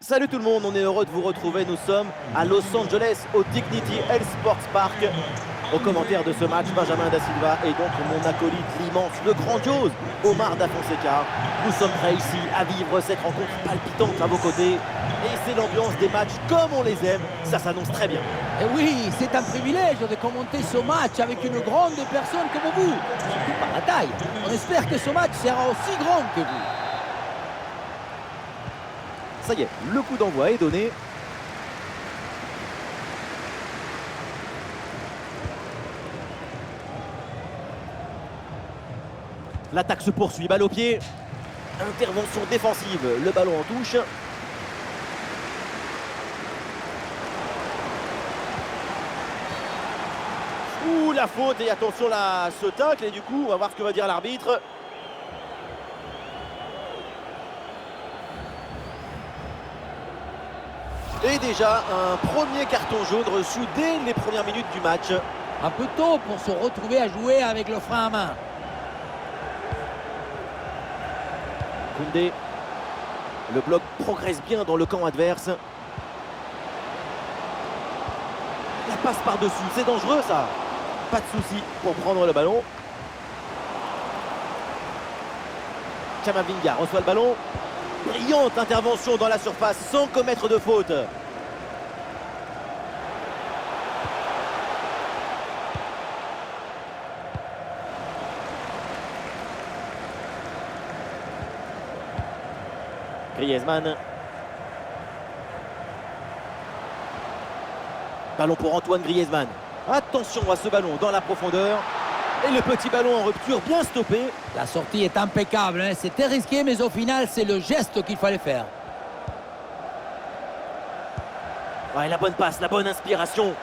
Salut tout le monde, on est heureux de vous retrouver. Nous sommes à Los Angeles, au Dignity Health Sports Park. Au commentaire de ce match, Benjamin Da Silva et donc mon acolyte, l'immense, le grandiose Omar Da Fonseca. Nous sommes prêts ici à vivre cette rencontre palpitante à vos côtés. Et c'est l'ambiance des matchs comme on les aime, ça s'annonce très bien. Et oui, c'est un privilège de commenter ce match avec une grande personne comme vous, surtout par la taille. On espère que ce match sera aussi grand que vous. Ça y est, le coup d'envoi est donné. L'attaque se poursuit, balle au pied. Intervention défensive, le ballon en touche. Ouh, la faute, et attention là, ce tacle, et du coup, on va voir ce que va dire l'arbitre. Et déjà, un premier carton jaune reçu dès les premières minutes du match. Un peu tôt pour se retrouver à jouer avec le frein à main. Koundé. Le bloc progresse bien dans le camp adverse. La passe par-dessus, c'est dangereux ça. Pas de souci pour prendre le ballon. Camavinga reçoit le ballon. Brillante intervention dans la surface sans commettre de faute. Griezmann. Ballon pour Antoine Griezmann. Attention à ce ballon dans la profondeur. Et le petit ballon en rupture bien stoppé. La sortie est impeccable, hein. C'était risqué, mais au final, c'est le geste qu'il fallait faire. Ouais, la bonne passe, la bonne inspiration.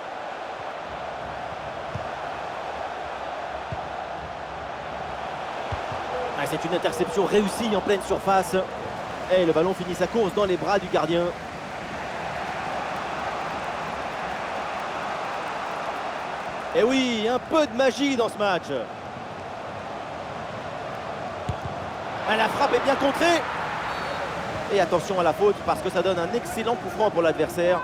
Ouais, c'est une interception réussie en pleine surface. Et le ballon finit sa course dans les bras du gardien. Et oui, un peu de magie dans ce match. La frappe est bien contrée. Et attention à la faute parce que ça donne un excellent coup franc pour l'adversaire.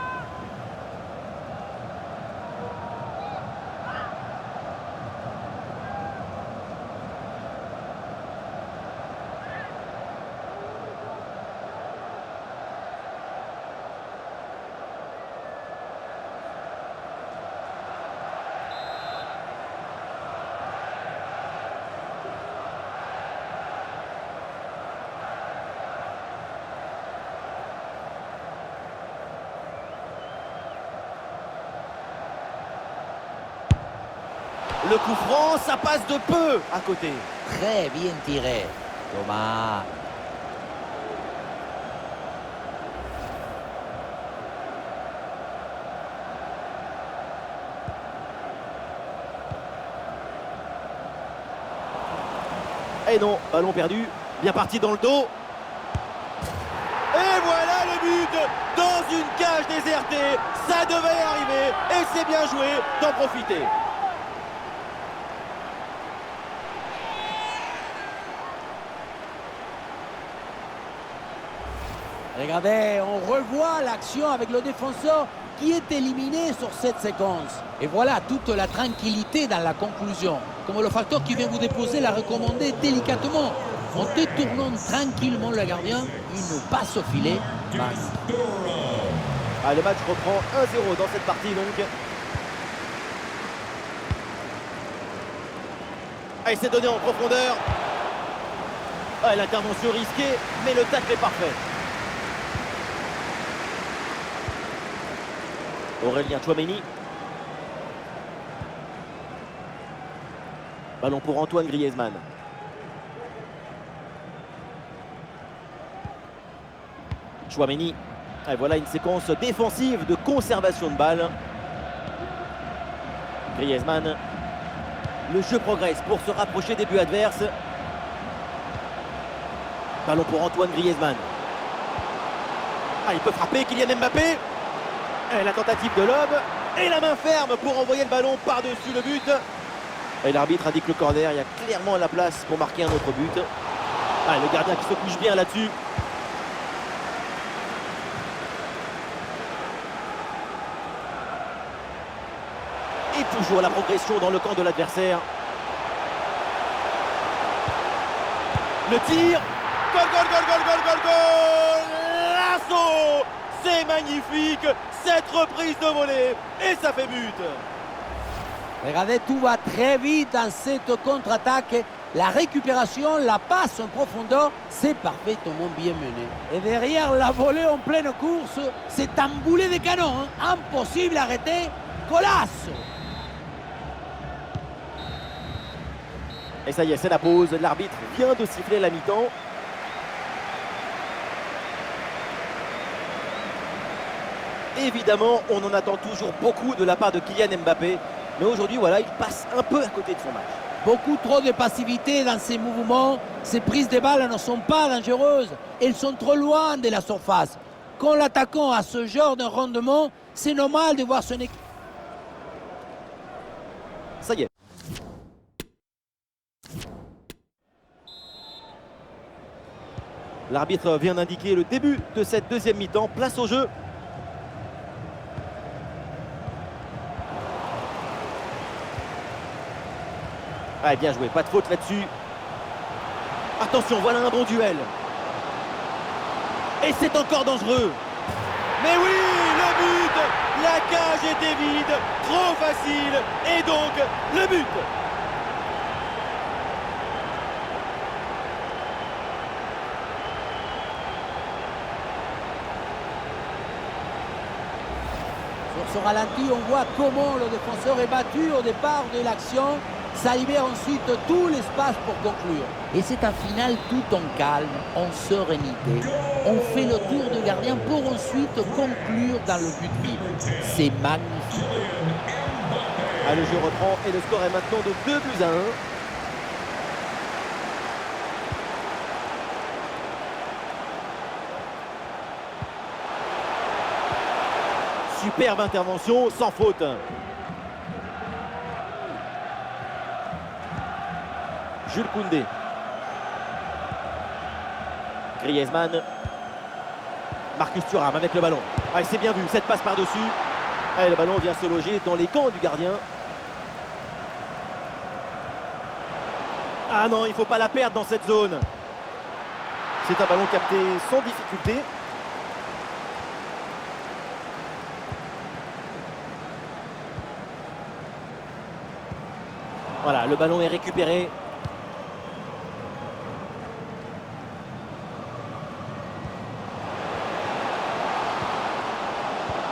Le coup franc, ça passe de peu à côté. Très bien tiré. Thomas. Et non, ballon perdu. Bien parti dans le dos. Et voilà le but dans une cage désertée. Ça devait arriver et c'est bien joué d'en profiter. Regardez, on revoit l'action avec le défenseur qui est éliminé sur cette séquence. Et voilà toute la tranquillité dans la conclusion. Comme le facteur qui vient vous déposer l'a recommandé délicatement. En détournant tranquillement le gardien, une passe au filet. Le match reprend 1-0 dans cette partie donc. Il s'est donné en profondeur. L'intervention risquée, mais le tacle est parfait. Aurélien Tchouaméni. Ballon pour Antoine Griezmann. Tchouaméni. Et voilà une séquence défensive de conservation de balle. Griezmann. Le jeu progresse pour se rapprocher des buts adverses. Ballon pour Antoine Griezmann. Il peut frapper, Kylian Mbappé. Et la tentative de lob. Et la main ferme pour envoyer le ballon par-dessus le but. Et l'arbitre indique le corner. Il y a clairement la place pour marquer un autre but. Le gardien qui se couche bien là-dessus. Toujours la progression dans le camp de l'adversaire. Le tir. Goal, goal, goal, goal, goal, goal, goal. L'assaut. C'est magnifique. Cette reprise de volée. Et ça fait but. Regardez, tout va très vite dans cette contre-attaque. La récupération, la passe en profondeur, c'est parfaitement bien mené. Et derrière la volée en pleine course, c'est un boulet de canon. Hein. Impossible à arrêter. Golasso. Et ça y est, c'est la pause. L'arbitre vient de siffler la mi-temps. Évidemment, on en attend toujours beaucoup de la part de Kylian Mbappé. Mais aujourd'hui, voilà, il passe un peu à côté de son match. Beaucoup trop de passivité dans ses mouvements. Ses prises de balles ne sont pas dangereuses. Elles sont trop loin de la surface. Quand l'attaquant a ce genre de rendement, c'est normal de voir son équipe. Ça y est. L'arbitre vient d'indiquer le début de cette deuxième mi-temps. Place au jeu. Ah, bien joué, pas de faute là-dessus. Attention, voilà un bon duel. Et c'est encore dangereux. Mais oui, le but. La cage était vide, trop facile. Et donc, le but. Sur ce ralenti, on voit comment le défenseur est battu au départ de l'action. Ça libère ensuite tout l'espace pour conclure. Et c'est un final tout en calme, en sérénité. On fait le tour du gardien pour ensuite conclure dans le but vide. C'est magnifique. Ah, le jeu reprend et le score est maintenant de 2-1. Superbe intervention, sans faute. Jules Koundé. Griezmann. Marcus Thuram avec le ballon. Ah, c'est bien vu, cette passe par-dessus. Ah, le ballon vient se loger dans les gants du gardien. Ah non, il ne faut pas la perdre dans cette zone. C'est un ballon capté sans difficulté. Voilà, le ballon est récupéré.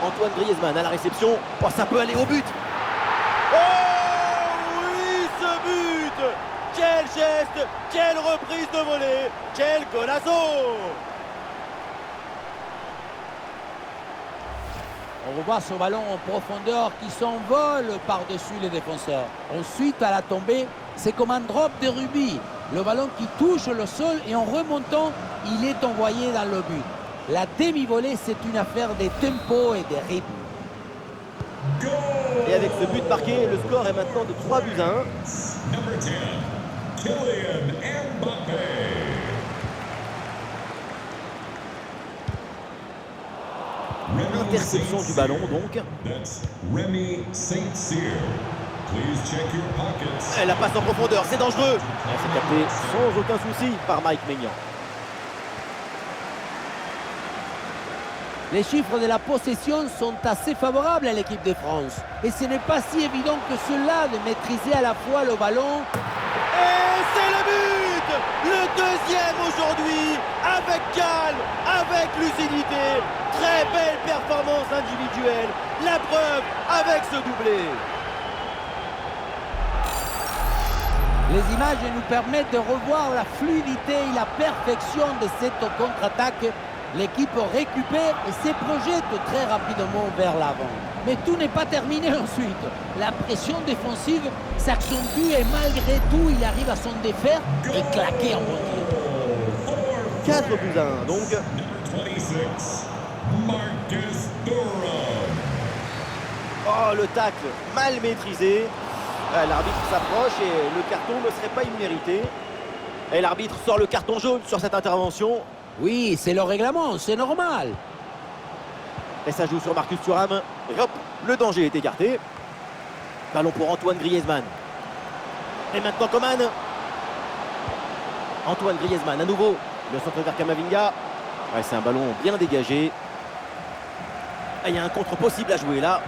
Antoine Griezmann à la réception. Oh, ça peut aller au but. Oh oui, ce but. Quel geste, quelle reprise de volée, quel golazo. On revoit ce ballon en profondeur qui s'envole par-dessus les défenseurs. Ensuite, à la tombée, c'est comme un drop de rugby. Le ballon qui touche le sol et en remontant, il est envoyé dans le but. La demi-volée, c'est une affaire de tempo et de rythme. Et avec ce but marqué, le score est maintenant de 3-1. Number 10, Kylian Mbappé. Interception du ballon donc. That's Remy Saint-Cyr. Please check your pockets. Et la passe en profondeur, c'est dangereux. Et c'est capté sans aucun souci par Mike Maignan. Les chiffres de la possession sont assez favorables à l'équipe de France. Et ce n'est pas si évident que cela de maîtriser à la fois le ballon. Et c'est le but. Le deuxième aujourd'hui, avec calme, avec lucidité. Très belle performance individuelle. La preuve avec ce doublé. Les images nous permettent de revoir la fluidité et la perfection de cette contre-attaque. L'équipe récupère et se projette très rapidement vers l'avant. Mais tout n'est pas terminé ensuite. La pression défensive s'accentue et malgré tout, il arrive à s'en défaire et claquer en retour. 4-1 donc. Number 26, Marcus Thuram. Oh, le tacle mal maîtrisé. L'arbitre s'approche et le carton ne serait pas immérité. Et l'arbitre sort le carton jaune sur cette intervention. Oui, c'est le règlement, c'est normal. Et ça joue sur Marcus Thuram. Et hop, le danger est écarté. Ballon pour Antoine Griezmann. Et maintenant Coman. Antoine Griezmann à nouveau. Le centre vers Camavinga. Ouais, c'est un ballon bien dégagé. Il y a un contre possible à jouer là.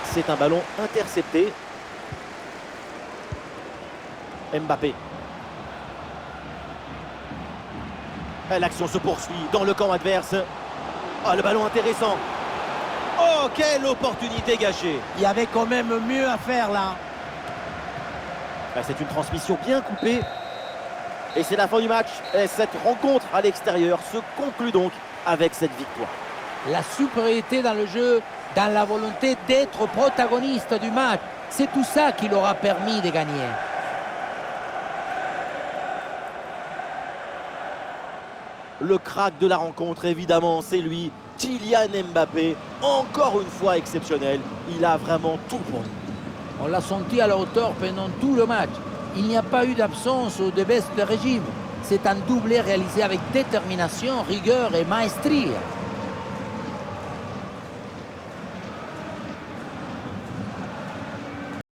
C'est un ballon intercepté. Mbappé. L'action se poursuit dans le camp adverse. Ah, le ballon intéressant. Oh, quelle opportunité gâchée. Il y avait quand même mieux à faire là. C'est une transmission bien coupée. Et c'est la fin du match. Et cette rencontre à l'extérieur se conclut donc avec cette victoire. La supériorité dans le jeu, dans la volonté d'être protagoniste du match. C'est tout ça qui leur a permis de gagner. Le crack de la rencontre, évidemment, c'est lui, Kylian Mbappé. Encore une fois exceptionnel. Il a vraiment tout pour nous. On l'a senti à la hauteur pendant tout le match. Il n'y a pas eu d'absence ou de baisse de régime. C'est un doublé réalisé avec détermination, rigueur et maestria.